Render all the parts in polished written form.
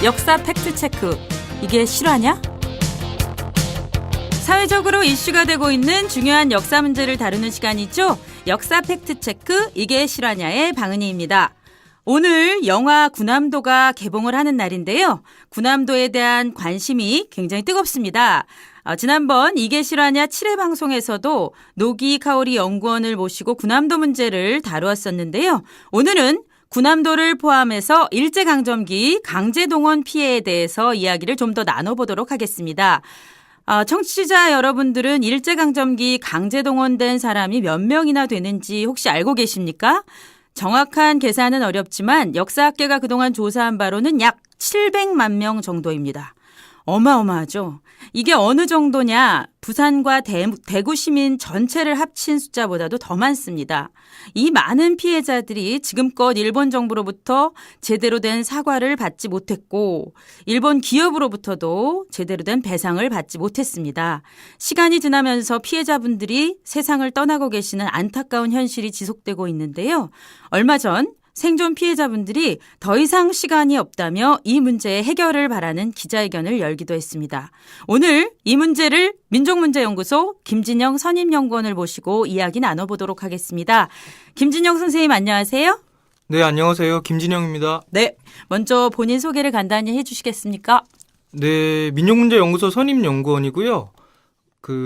역사 팩트체크. 이게 실화냐? 사회적으로 이슈가 되고 있는 중요한 역사 문제를 다루는 시간이죠. 역사 팩트체크. 이게 실화냐의 방은희입니다. 오늘 영화 군함도가 개봉을 하는 날인데요. 군함도에 대한 관심이 굉장히 뜨겁습니다. 지난번 이게 실화냐 7회 방송에서도 노기 카오리 연구원을 모시고 군함도 문제를 다루었었는데요. 오늘은 군함도를 포함해서 일제강점기 강제동원 피해에 대해서 이야기를 좀 더 나눠보도록 하겠습니다. 청취자 여러분들은 일제강점기 강제동원된 사람이 몇 명이나 되는지 혹시 알고 계십니까? 정확한 계산은 어렵지만 역사학계가 그동안 조사한 바로는 약 700만 명 정도입니다. 어마어마하죠. 이게 어느 정도냐? 부산과 대구 시민 전체를 합친 숫자보다도 더 많습니다. 이 많은 피해자들이 지금껏 일본 정부로부터 제대로 된 사과를 받지 못했고 일본 기업으로부터도 제대로 된 배상을 받지 못했습니다. 시간이 지나면서 피해자분들이 세상을 떠나고 계시는 안타까운 현실이 지속되고 있는데요. 얼마 전 생존 피해자분들이 더 이상 시간이 없다며 이 문제의 해결을 바라는 기자회견을 열기도 했습니다. 오늘 이 문제를 민족문제연구소 김진영 선임연구원을 모시고 이야기 나눠보도록 하겠습니다. 김진영 선생님 안녕하세요. 네, 안녕하세요. 김진영입니다. 네, 먼저 본인 소개를 간단히 해주시겠습니까? 네, 민족문제연구소 선임연구원이고요.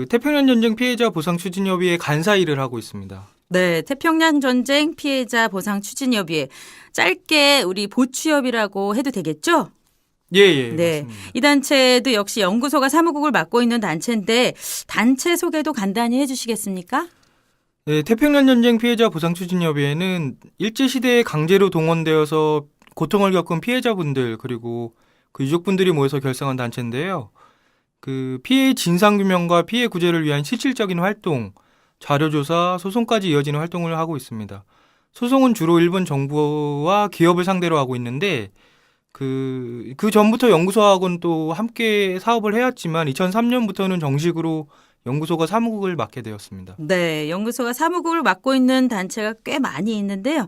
태평양 전쟁 피해자 보상 추진협의회 간사 일을 하고 있습니다. 네, 태평양 전쟁 피해자 보상 추진협의회. 짧게 우리 보추협이라고 해도 되겠죠? 예, 네, 맞습니다. 이 단체도 역시 연구소가 사무국을 맡고 있는 단체인데 단체 소개도 간단히 해주시겠습니까? 네, 태평양 전쟁 피해자 보상 추진협의회는 일제시대에 강제로 동원되어서 고통을 겪은 피해자분들 그리고 그 유족분들이 모여서 결성한 단체인데요. 피해 진상규명과 피해 구제를 위한 실질적인 활동, 자료조사, 소송까지 이어지는 활동을 하고 있습니다. 소송은 주로 일본 정부와 기업을 상대로 하고 있는데 그 전부터 연구소하고는 또 함께 사업을 해왔지만 2003년부터는 정식으로 연구소가 사무국을 맡게 되었습니다. 네, 연구소가 사무국을 맡고 있는 단체가 꽤 많이 있는데요.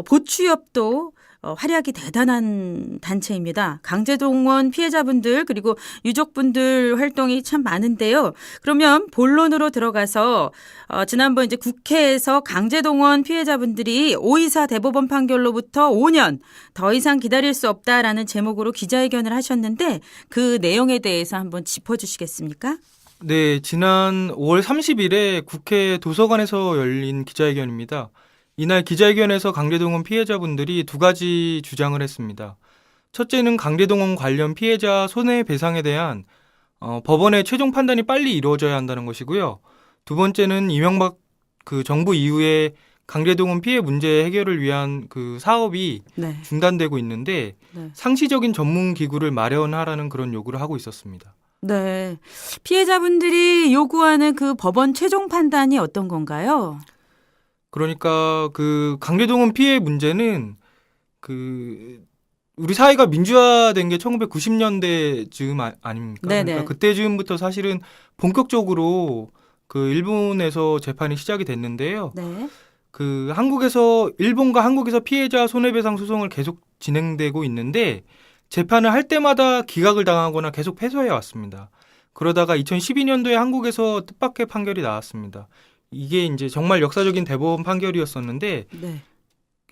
보추협도 활약이 대단한 단체입니다. 강제동원 피해자분들 그리고 유족분들 활동이 참 많은데요. 그러면 본론으로 들어가서 지난번 이제 국회에서 강제동원 피해자분들이 오이사 대법원 판결로부터 5년 더 이상 기다릴 수 없다라는 제목으로 기자회견을 하셨는데 그 내용에 대해서 한번 짚어주시겠습니까? 네, 지난 5월 30일에 국회 도서관에서 열린 기자회견입니다. 이날 기자회견에서 강제동원 피해자분들이 두 가지 주장을 했습니다. 첫째는 강제동원 관련 피해자 손해배상에 대한 법원의 최종 판단이 빨리 이루어져야 한다는 것이고요. 두 번째는 이명박 정부 이후에 강제동원 피해 문제 해결을 위한 사업이 네. 중단되고 있는데 네. 상시적인 전문 기구를 마련하라는 그런 요구를 하고 있었습니다. 네, 피해자분들이 요구하는 그 법원 최종 판단이 어떤 건가요? 그러니까 강제동원 피해 문제는 우리 사회가 민주화된 게 1990년대쯤 아닙니까? 네네. 그러니까 그때쯤부터 사실은 본격적으로 일본에서 재판이 시작이 됐는데요. 네. 일본과 한국에서 피해자 손해배상 소송을 계속 진행되고 있는데 재판을 할 때마다 기각을 당하거나 계속 패소해 왔습니다. 그러다가 2012년도에 한국에서 뜻밖의 판결이 나왔습니다. 이게 이제 정말 역사적인 대법원 판결이었었는데 네.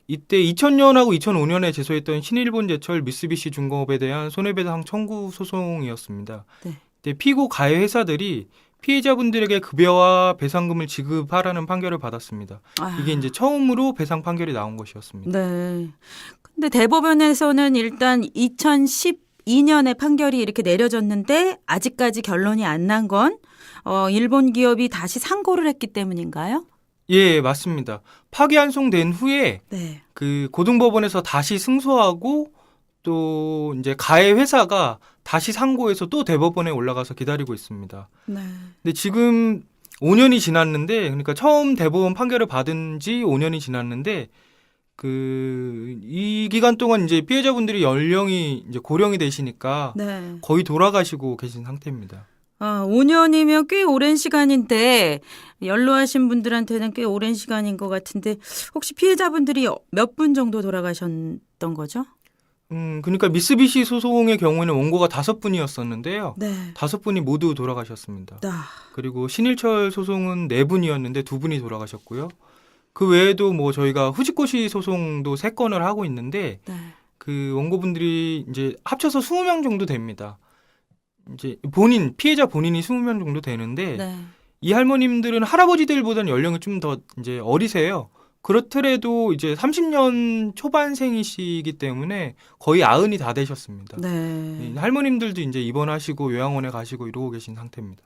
이때 2000년하고 2005년에 제소했던 신일본제철 미쓰비시 중공업에 대한 손해배상 청구 소송이었습니다. 네. 이때 피고 가해 회사들이 피해자분들에게 급여와 배상금을 지급하라는 판결을 받았습니다. 이게 이제 처음으로 배상 판결이 나온 것이었습니다. 네. 근데 대법원에서는 일단 2012년에 판결이 이렇게 내려졌는데 아직까지 결론이 안 난 건 일본 기업이 다시 상고를 했기 때문인가요? 예, 맞습니다. 파기환송된 후에 네. 고등법원에서 다시 승소하고 또 이제 가해 회사가 다시 상고해서 또 대법원에 올라가서 기다리고 있습니다. 네. 근데 지금 5년이 지났는데 그러니까 처음 대법원 판결을 받은 지 5년이 지났는데 이 기간 동안 이제 피해자분들이 연령이 이제 고령이 되시니까 네. 거의 돌아가시고 계신 상태입니다. 5년이면 꽤 오랜 시간인데 연로하신 분들한테는 꽤 오랜 시간인 것 같은데 혹시 피해자분들이 몇 분 정도 돌아가셨던 거죠? 그러니까 미쓰비시 소송의 경우에는 원고가 5분이었었는데요. 네. 5분이 모두 돌아가셨습니다. 아, 그리고 신일철 소송은 4분이었는데 2분이 돌아가셨고요. 그 외에도 뭐 저희가 후지코시 소송도 3건을 하고 있는데 네. 그 원고분들이 이제 합쳐서 20명 정도 됩니다. 이제 피해자 본인이 20명 정도 되는데 네. 이 할머님들은 할아버지들보다는 연령이 좀 더 이제 어리세요. 그렇더라도 이제 30년 초반생이시기 때문에 거의 90이 다 되셨습니다. 네. 할머님들도 이제 입원하시고 요양원에 가시고 이러고 계신 상태입니다.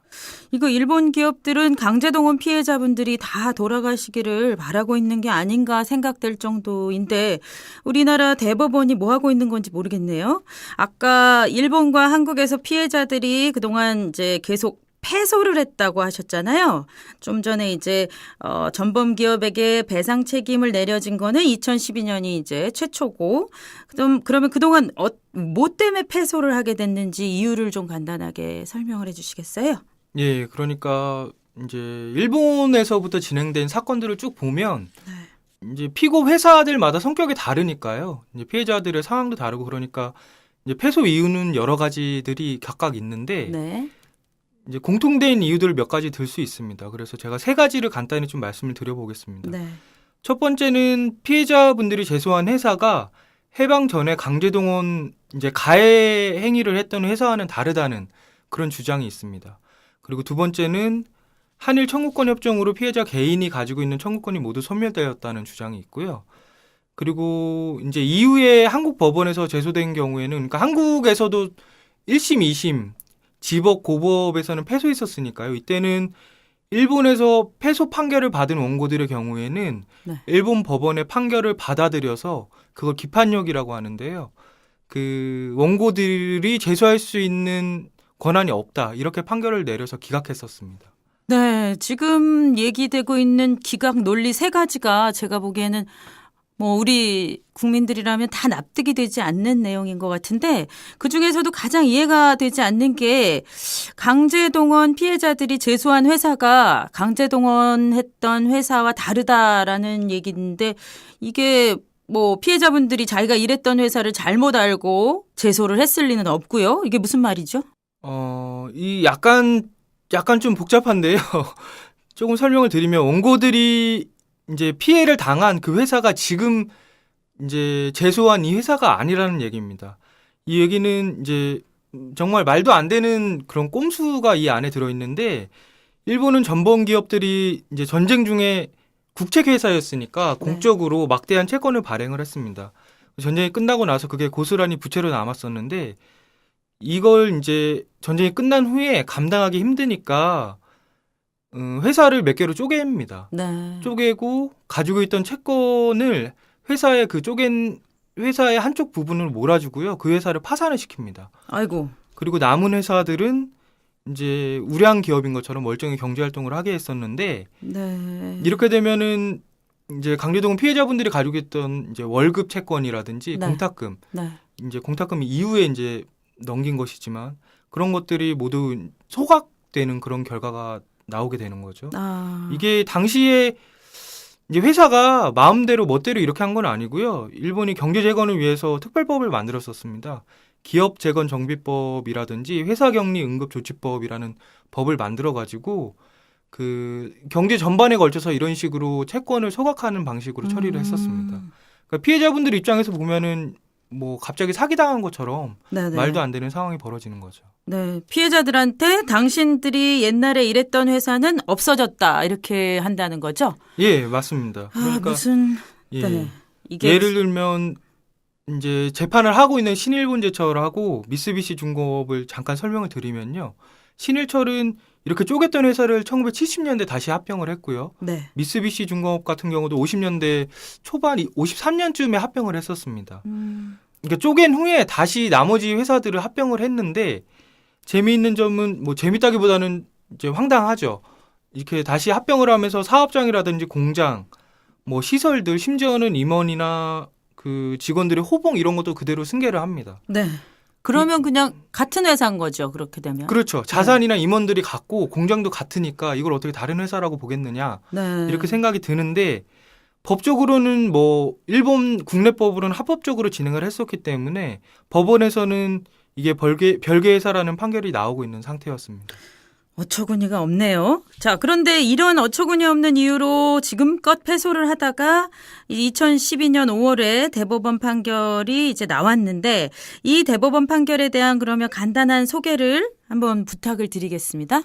이거 일본 기업들은 강제동원 피해자분들이 다 돌아가시기를 바라고 있는 게 아닌가 생각될 정도인데 우리나라 대법원이 뭐 하고 있는 건지 모르겠네요. 아까 일본과 한국에서 피해자들이 그동안 이제 계속 패소를 했다고 하셨잖아요. 좀 전에 이제 전범 기업에게 배상 책임을 내려진 거는 2012년이 이제 최초고 그러면 그동안 뭐 때문에 패소를 하게 됐는지 이유를 좀 간단하게 설명을 해 주시겠어요? 예, 그러니까 이제 일본에서부터 진행된 사건들을 쭉 보면 이제 피고 회사들마다 성격이 다르니까요. 이제 피해자들의 상황도 다르고 그러니까 이제 패소 이유는 여러 가지들이 각각 있는데 네. 이제 공통된 이유들을 몇 가지 들 수 있습니다. 그래서 제가 3가지를 간단히 좀 말씀을 드려보겠습니다. 네. 첫 번째는 피해자분들이 제소한 회사가 해방 전에 강제동원 이제 가해 행위를 했던 회사와는 다르다는 그런 주장이 있습니다. 그리고 두 번째는 한일 청구권 협정으로 피해자 개인이 가지고 있는 청구권이 모두 소멸되었다는 주장이 있고요. 그리고 이제 이후에 한국 법원에서 제소된 경우에는 그러니까 한국에서도 1심, 2심 지법, 고법에서는 패소했었으니까요. 이때는 일본에서 패소 판결을 받은 원고들의 경우에는 네. 일본 법원의 판결을 받아들여서 그걸 기판력이라고 하는데요. 그 원고들이 제소할 수 있는 권한이 없다. 이렇게 판결을 내려서 기각했었습니다. 네, 지금 얘기되고 있는 기각 논리 3가지가 제가 보기에는 뭐 우리 국민들이라면 다 납득이 되지 않는 내용인 것 같은데 그중에서도 가장 이해가 되지 않는 게 강제동원 피해자들이 제소한 회사가 강제동원했던 회사와 다르다라는 얘기인데 이게 뭐 피해자분들이 자기가 일했던 회사를 잘못 알고 제소를 했을 리는 없고요. 이게 무슨 말이죠? 이 약간 좀 복잡한데요. 조금 설명을 드리면 원고들이 이제 피해를 당한 그 회사가 지금 이제 제소한 이 회사가 아니라는 얘기입니다. 이 얘기는 이제 정말 말도 안 되는 그런 꼼수가 이 안에 들어있는데 일본은 전범 기업들이 이제 전쟁 중에 국책회사였으니까 공적으로 막대한 채권을 발행을 했습니다. 전쟁이 끝나고 나서 그게 고스란히 부채로 남았었는데 이걸 이제 전쟁이 끝난 후에 감당하기 힘드니까 회사를 몇 개로 쪼갭니다. 네. 쪼개고 가지고 있던 채권을 회사의 그 쪼갠 회사의 한쪽 부분을 몰아주고요. 그 회사를 파산을 시킵니다. 아이고. 그리고 남은 회사들은 이제 우량 기업인 것처럼 멀쩡히 경제 활동을 하게 했었는데 네. 이렇게 되면은 이제 강제동원 피해자분들이 가지고 있던 이제 월급 채권이라든지 네. 공탁금, 네. 이제 공탁금 이후에 이제 넘긴 것이지만 그런 것들이 모두 소각되는 그런 결과가 나오게 되는 거죠. 아. 이게 당시에 이제 회사가 마음대로 멋대로 이렇게 한 건 아니고요. 일본이 경제 재건을 위해서 특별법을 만들었었습니다. 기업 재건 정비법이라든지 회사 격리 응급 조치법이라는 법을 만들어 가지고 그 경제 전반에 걸쳐서 이런 식으로 채권을 소각하는 방식으로 처리를 했었습니다. 그러니까 피해자분들 입장에서 보면은 뭐 갑자기 사기당한 것처럼 네네. 말도 안 되는 상황이 벌어지는 거죠. 네, 피해자들한테 당신들이 옛날에 일했던 회사는 없어졌다 이렇게 한다는 거죠? 예, 맞습니다. 그러니까 무슨 예. 네. 이게 예를 들면 이제 재판을 하고 있는 신일본제철하고 미쓰비시 중공업을 잠깐 설명을 드리면요. 신일철은 이렇게 쪼갰던 회사를 1970년대 다시 합병을 했고요. 네. 미쓰비시 중공업 같은 경우도 50년대 초반 53년쯤에 합병을 했었습니다. 그러니까 쪼갠 후에 다시 나머지 회사들을 합병을 했는데 재미있는 점은 뭐 재밌다기보다는 이제 황당하죠. 이렇게 다시 합병을 하면서 사업장이라든지 공장, 뭐 시설들, 심지어는 임원이나 그 직원들의 호봉 이런 것도 그대로 승계를 합니다. 네. 그러면 그냥 같은 회사인 거죠. 그렇게 되면. 그렇죠. 자산이나 임원들이 같고 공장도 같으니까 이걸 어떻게 다른 회사라고 보겠느냐 네. 이렇게 생각이 드는데 법적으로는 뭐 일본 국내법으로는 합법적으로 진행을 했었기 때문에 법원에서는 이게 별개의 사라는 판결이 나오고 있는 상태였습니다. 어처구니가 없네요. 자, 그런데 이런 어처구니 없는 이유로 지금껏 패소를 하다가 2012년 5월에 대법원 판결이 이제 나왔는데 이 대법원 판결에 대한 그러면 간단한 소개를 한번 부탁을 드리겠습니다.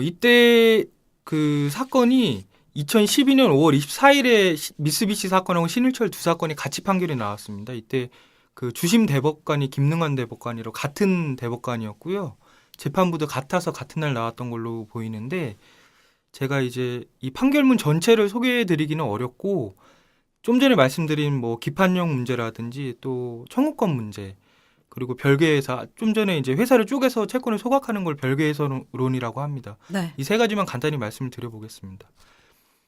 이때 그 사건이 2012년 5월 24일에 미쓰비시 사건하고 신일철 두 사건이 같이 판결이 나왔습니다. 이때 그 주심 대법관이 김능환 대법관이로 같은 대법관이었고요. 재판부도 같아서 같은 날 나왔던 걸로 보이는데 제가 이제 이 판결문 전체를 소개해드리기는 어렵고 좀 전에 말씀드린 뭐 기판령 문제라든지 또 청구권 문제 그리고 별개회사 좀 전에 이제 회사를 쪼개서 채권을 소각하는 걸 별개회사론이라고 합니다. 네. 이 세 가지만 간단히 말씀을 드려보겠습니다.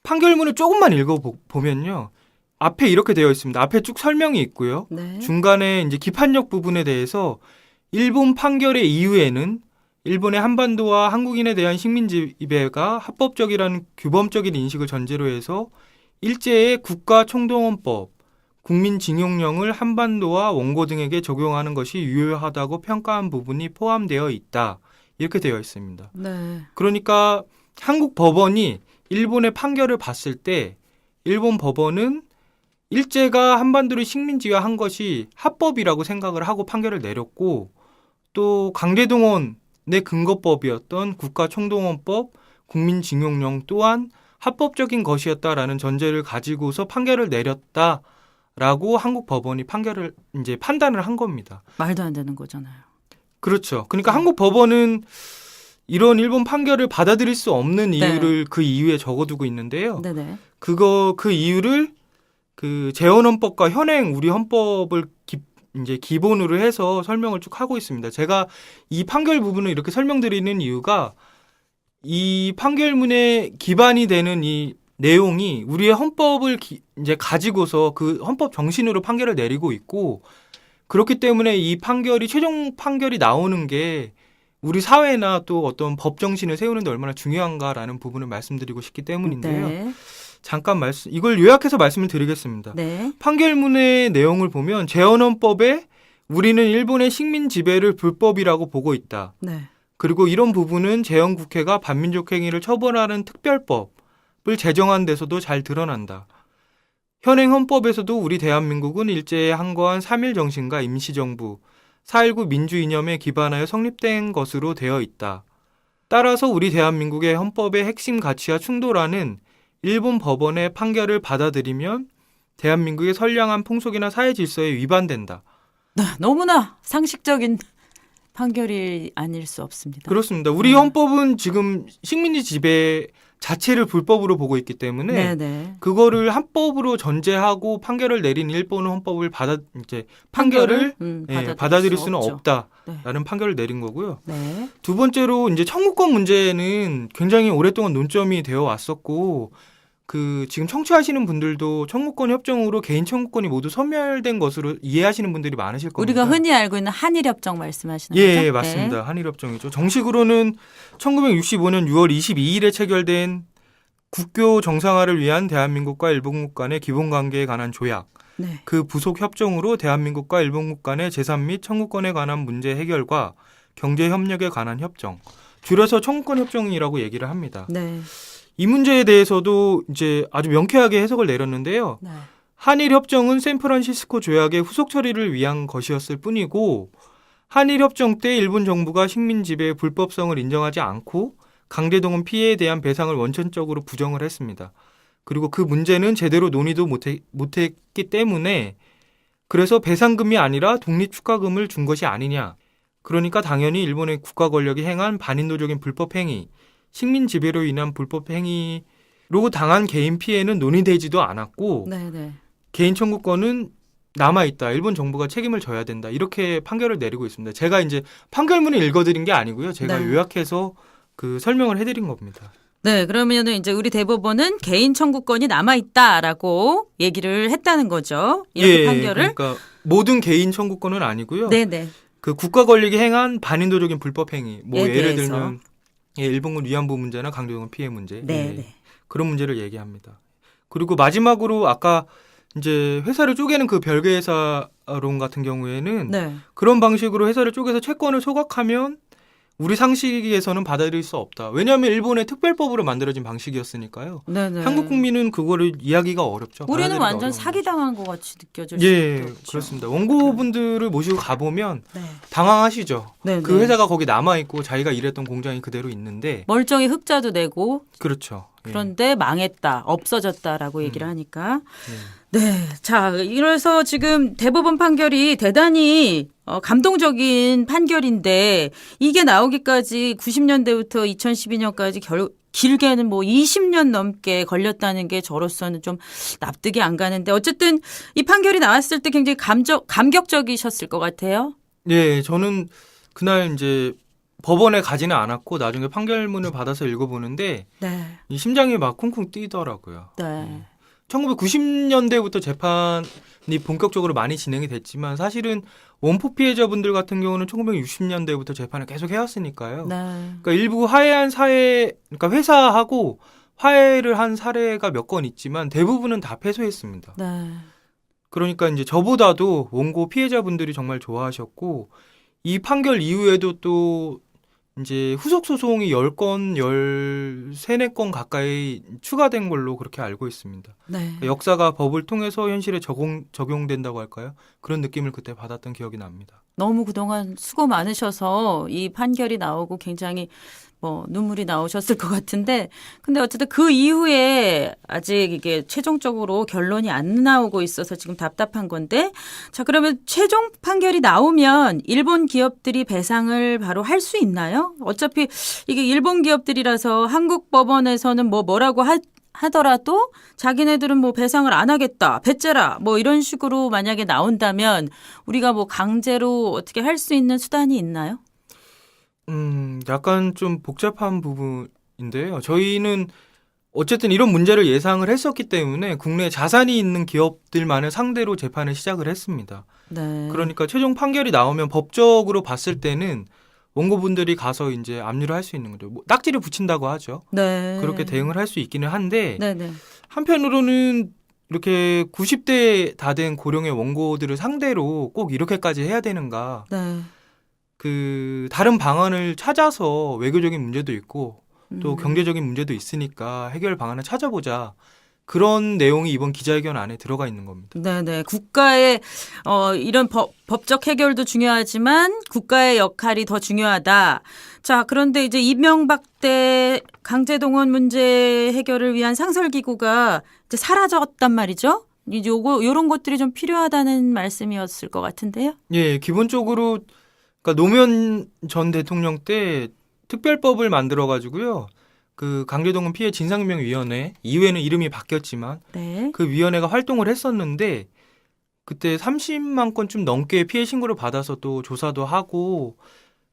판결문을 조금만 읽어보면요. 앞에 이렇게 되어 있습니다. 앞에 쭉 설명이 있고요. 네. 중간에 이제 기판력 부분에 대해서 일본 판결의 이후에는 일본의 한반도와 한국인에 대한 식민 지배가 합법적이라는 규범적인 인식을 전제로 해서 일제의 국가총동원법, 국민징용령을 한반도와 원고 등에게 적용하는 것이 유효하다고 평가한 부분이 포함되어 있다. 이렇게 되어 있습니다. 네. 그러니까 한국 법원이 일본의 판결을 봤을 때 일본 법원은 일제가 한반도를 식민지화한 것이 합법이라고 생각을 하고 판결을 내렸고 또 강제동원의 근거법이었던 국가총동원법, 국민징용령 또한 합법적인 것이었다라는 전제를 가지고서 판결을 내렸다라고 한국 법원이 판단을 한 겁니다. 말도 안 되는 거잖아요. 그렇죠. 그러니까 한국 법원은 이런 일본 판결을 받아들일 수 없는 이유를 그 이유에 적어두고 있는데요. 네네. 그 이유를 그 재헌헌법과 현행 우리 헌법을 이제 기본으로 해서 설명을 쭉 하고 있습니다. 제가 이 판결 부분을 이렇게 설명드리는 이유가 이 판결문에 기반이 되는 이 내용이 우리의 헌법을 이제 가지고서 그 헌법 정신으로 판결을 내리고 있고 그렇기 때문에 이 판결이 최종 판결이 나오는 게 우리 사회나 또 어떤 법 정신을 세우는 데 얼마나 중요한가라는 부분을 말씀드리고 싶기 때문인데요. 네. 잠깐 이걸 요약해서 말씀을 드리겠습니다. 네. 판결문의 내용을 보면 재헌헌법에 우리는 일본의 식민 지배를 불법이라고 보고 있다. 네. 그리고 이런 부분은 재헌국회가 반민족 행위를 처벌하는 특별법을 제정한 데서도 잘 드러난다. 현행 헌법에서도 우리 대한민국은 일제에 항거한 3.1 정신과 임시정부, 4.19 민주 이념에 기반하여 성립된 것으로 되어 있다. 따라서 우리 대한민국의 헌법의 핵심 가치와 충돌하는 일본 법원의 판결을 받아들이면 대한민국의 선량한 풍속이나 사회 질서에 위반된다. 너무나 상식적인 판결이 아닐 수 없습니다. 그렇습니다. 우리 헌법은 지금 식민지 지배 자체를 불법으로 보고 있기 때문에 네네. 그거를 합법으로 전제하고 판결을 내린 일본 헌법을 판결을 받아들일 수는 없죠. 없다라는 네. 판결을 내린 거고요. 네. 두 번째로 이제 청구권 문제는 굉장히 오랫동안 논점이 되어 왔었고 그 지금 청취하시는 분들도 청구권 협정으로 개인 청구권이 모두 소멸된 것으로 이해하시는 분들이 많으실 겁니다. 우리가 흔히 알고 있는 한일협정 말씀하시는 거죠? 예, 맞습니다. 한일협정이죠. 정식으로는 1965년 6월 22일에 체결된 국교 정상화를 위한 대한민국과 일본국 간의 기본관계에 관한 조약, 네. 그 부속 협정으로 대한민국과 일본국 간의 재산 및 청구권에 관한 문제 해결과 경제협력에 관한 협정, 줄여서 청구권 협정이라고 얘기를 합니다. 네. 이 문제에 대해서도 이제 아주 명쾌하게 해석을 내렸는데요. 네. 한일 협정은 샌프란시스코 조약의 후속 처리를 위한 것이었을 뿐이고 한일 협정 때 일본 정부가 식민 지배의 불법성을 인정하지 않고 강제동원 피해에 대한 배상을 원천적으로 부정을 했습니다. 그리고 그 문제는 제대로 논의도 못했기 때문에 그래서 배상금이 아니라 독립축하금을 준 것이 아니냐. 그러니까 당연히 일본의 국가 권력이 행한 반인도적인 불법 행위, 식민 지배로 인한 불법 행위로 당한 개인 피해는 논의되지도 않았고 네네. 개인 청구권은 남아있다. 일본 정부가 책임을 져야 된다. 이렇게 판결을 내리고 있습니다. 제가 이제 판결문을 읽어드린 게 아니고요. 제가 네. 요약해서 그 설명을 해드린 겁니다. 네, 그러면은 이제 우리 대법원은 개인 청구권이 남아있다라고 얘기를 했다는 거죠. 이렇게 판결을. 그러니까 모든 개인 청구권은 아니고요. 네네. 그 국가 권력이 행한 반인도적인 불법 행위. 뭐 에 예를 대해서. 들면 일본군 위안부 문제나 강제동원 피해 문제. 네네. 그런 문제를 얘기합니다. 그리고 마지막으로 아까 이제 회사를 쪼개는 그 별개 회사론 같은 경우에는 네. 그런 방식으로 회사를 쪼개서 채권을 소각하면 우리 상식에서는 받아들일 수 없다. 왜냐하면 일본의 특별법으로 만들어진 방식이었으니까요. 네네. 한국 국민은 그거를 이해하기가 어렵죠. 우리는 받아들이기가 완전 어려운 사기당한 것 같이 느껴질 예, 수도 있죠. 그렇습니다. 원고분들을 모시고 가보면 네. 당황하시죠. 네, 그 네. 회사가 거기 남아있고 자기가 일했던 공장이 그대로 있는데 멀쩡히 흑자도 내고 그렇죠. 예. 그런데 망했다, 없어졌다라고 얘기를 하니까. 예. 네. 자, 이래서 지금 대법원 판결이 대단히 감동적인 판결인데 이게 나오기까지 90년대부터 2012년까지 길게는 뭐 20년 넘게 걸렸다는 게 저로서는 좀 납득이 안 가는데 어쨌든 이 판결이 나왔을 때 굉장히 감격적이셨을 것 같아요. 예, 저는 그날 이제 법원에 가지는 않았고 나중에 판결문을 받아서 읽어보는데 네. 이 심장이 막 쿵쿵 뛰더라고요. 네. 1990년대부터 재판이 본격적으로 많이 진행이 됐지만 사실은 원포 피해자분들 같은 경우는 1960년대부터 재판을 계속 해왔으니까요. 네. 그러니까 일부 화해한 사회, 그러니까 회사하고 화해를 한 사례가 몇 건 있지만 대부분은 다 패소했습니다. 네. 그러니까 이제 저보다도 원고 피해자분들이 정말 좋아하셨고 이 판결 이후에도 또 이제 후속 소송이 10건, 13, 4건 가까이 추가된 걸로 그렇게 알고 있습니다. 네. 그러니까 역사가 법을 통해서 현실에 적용된다고 할까요? 그런 느낌을 그때 받았던 기억이 납니다. 너무 그동안 수고 많으셔서 이 판결이 나오고 굉장히 눈물이 나오셨을 것 같은데 근데 어쨌든 그 이후에 아직 이게 최종적으로 결론이 안 나오고 있어서 지금 답답한 건데 자 그러면 최종 판결이 나오면 일본 기업들이 배상을 바로 할 수 있나요? 어차피 이게 일본 기업들이라서 한국 법원에서는 뭐라고 하더라도 자기네들은 뭐 배상을 안 하겠다, 배째라 뭐 이런 식으로 만약에 나온다면 우리가 뭐 강제로 어떻게 할 수 있는 수단이 있나요? 약간 좀 복잡한 부분인데요. 저희는 어쨌든 이런 문제를 예상을 했었기 때문에 국내에 자산이 있는 기업들만을 상대로 재판을 시작을 했습니다. 네. 그러니까 최종 판결이 나오면 법적으로 봤을 때는 원고분들이 가서 이제 압류를 할 수 있는 거죠. 뭐 딱지를 붙인다고 하죠. 네. 그렇게 대응을 할 수 있기는 한데 네네. 한편으로는 이렇게 90대 다 된 고령의 원고들을 상대로 꼭 이렇게까지 해야 되는가? 네. 그 다른 방안을 찾아서 외교적인 문제도 있고 또 경제적인 문제도 있으니까 해결 방안을 찾아보자. 그런 내용이 이번 기자회견 안에 들어가 있는 겁니다. 네네. 국가의 이런 법적 해결도 중요하지만 국가의 역할이 더 중요하다. 자, 그런데 이제 이명박 때 강제동원 문제 해결을 위한 상설기구가 이제 사라졌단 말이죠. 이제 요런 것들이 좀 필요하다는 말씀이었을 것 같은데요. 예, 기본적으로 그러니까 노무현 전 대통령 때 특별법을 만들어 가지고요. 그 강제동원 피해 진상규명위원회 이후에는 이름이 바뀌었지만 네. 그 위원회가 활동을 했었는데 그때 30만 건 좀 넘게 피해 신고를 받아서 또 조사도 하고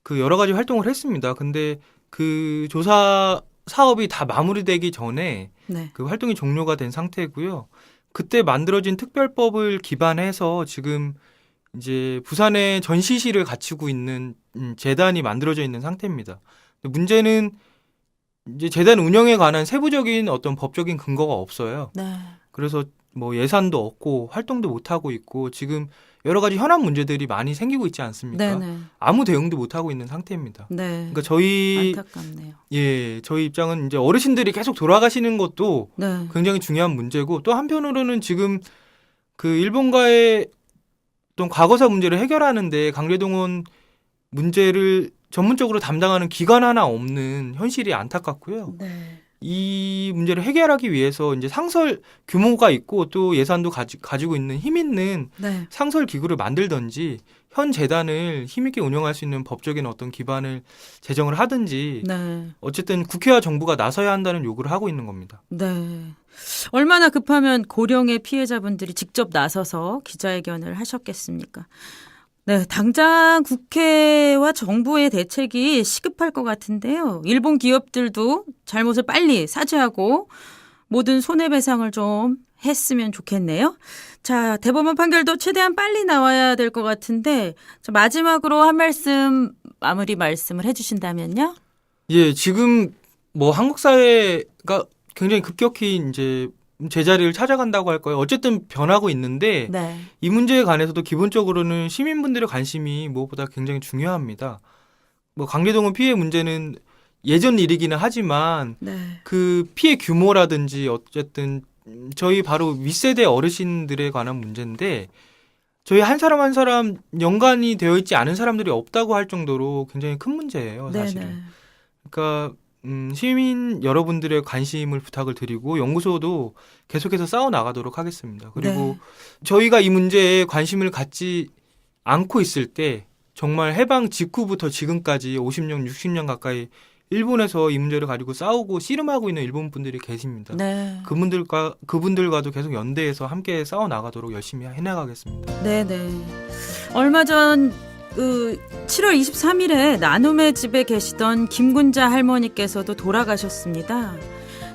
그 여러 가지 활동을 했습니다. 근데 그 조사 사업이 다 마무리되기 전에 네. 그 활동이 종료가 된 상태고요. 그때 만들어진 특별법을 기반해서 지금 이제 부산에 전시실을 갖추고 있는 재단이 만들어져 있는 상태입니다. 문제는 이제 재단 운영에 관한 세부적인 어떤 법적인 근거가 없어요. 네. 그래서 뭐 예산도 없고 활동도 못 하고 있고 지금 여러 가지 현안 문제들이 많이 생기고 있지 않습니까? 네네. 아무 대응도 못 하고 있는 상태입니다. 네. 그러니까 저희 안타깝네요. 저희 입장은 이제 어르신들이 계속 돌아가시는 것도 네. 굉장히 중요한 문제고 또 한편으로는 지금 그 일본과의 어떤 과거사 문제를 해결하는데 강제동원 문제를 전문적으로 담당하는 기관 하나 없는 현실이 안타깝고요. 네. 이 문제를 해결하기 위해서 이제 상설 규모가 있고 또 예산도 가지고 있는 힘 있는 네. 상설 기구를 만들든지 현 재단을 힘있게 운영할 수 있는 법적인 어떤 기반을 제정을 하든지 네. 어쨌든 국회와 정부가 나서야 한다는 요구를 하고 있는 겁니다. 네. 얼마나 급하면 고령의 피해자분들이 직접 나서서 기자회견을 하셨겠습니까? 네, 당장 국회와 정부의 대책이 시급할 것 같은데요. 일본 기업들도 잘못을 빨리 사죄하고 모든 손해배상을 좀 했으면 좋겠네요. 자, 대법원 판결도 최대한 빨리 나와야 될 것 같은데 자, 마지막으로 한 말씀 마무리 말씀을 해주신다면요. 예, 지금 뭐 한국 사회가 굉장히 급격히 이제 제자리를 찾아간다고 할 거예요. 어쨌든 변하고 있는데 네. 이 문제에 관해서도 기본적으로는 시민분들의 관심이 무엇보다 굉장히 중요합니다. 뭐 강제동원 피해 문제는 예전 일이기는 하지만 네. 그 피해 규모라든지 어쨌든 저희 바로 윗세대 어르신들에 관한 문제인데 저희 한 사람 한 사람 연관이 되어 있지 않은 사람들이 없다고 할 정도로 굉장히 큰 문제예요, 사실은. 네네. 그러니까 시민 여러분들의 관심을 부탁을 드리고 연구소도 계속해서 싸워 나가도록 하겠습니다. 그리고 저희가 이 문제에 관심을 갖지 않고 있을 때 정말 해방 직후부터 지금까지 50년, 60년 가까이 일본에서 이 문제를 가지고 싸우고 씨름하고 있는 일본 분들이 계십니다. 네. 그분들과도 계속 연대해서 함께 싸워 나가도록 열심히 해나가겠습니다. 네네. 얼마 전 7월 23일에 나눔의 집에 계시던 김군자 할머니께서도 돌아가셨습니다.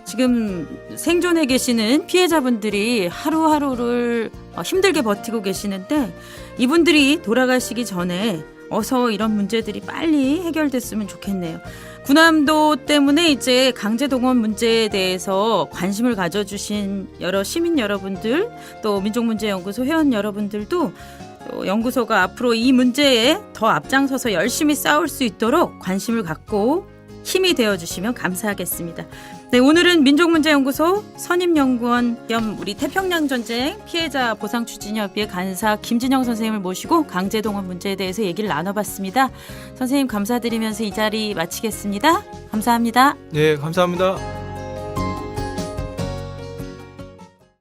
지금 생존해 계시는 피해자분들이 하루하루를 힘들게 버티고 계시는데 이분들이 돌아가시기 전에 어서 이런 문제들이 빨리 해결됐으면 좋겠네요. 군함도 때문에 이제 강제동원 문제에 대해서 관심을 가져주신 여러 시민 여러분들, 또 민족문제연구소 회원 여러분들도 또 연구소가 앞으로 이 문제에 더 앞장서서 열심히 싸울 수 있도록 관심을 갖고 힘이 되어주시면 감사하겠습니다. 네, 오늘은 민족문제연구소 선임연구원 겸 우리 태평양전쟁 피해자 보상추진협의회 간사 김진영 선생님을 모시고 강제동원 문제에 대해서 얘기를 나눠봤습니다. 선생님 감사드리면서 이 자리 마치겠습니다. 감사합니다. 네, 감사합니다.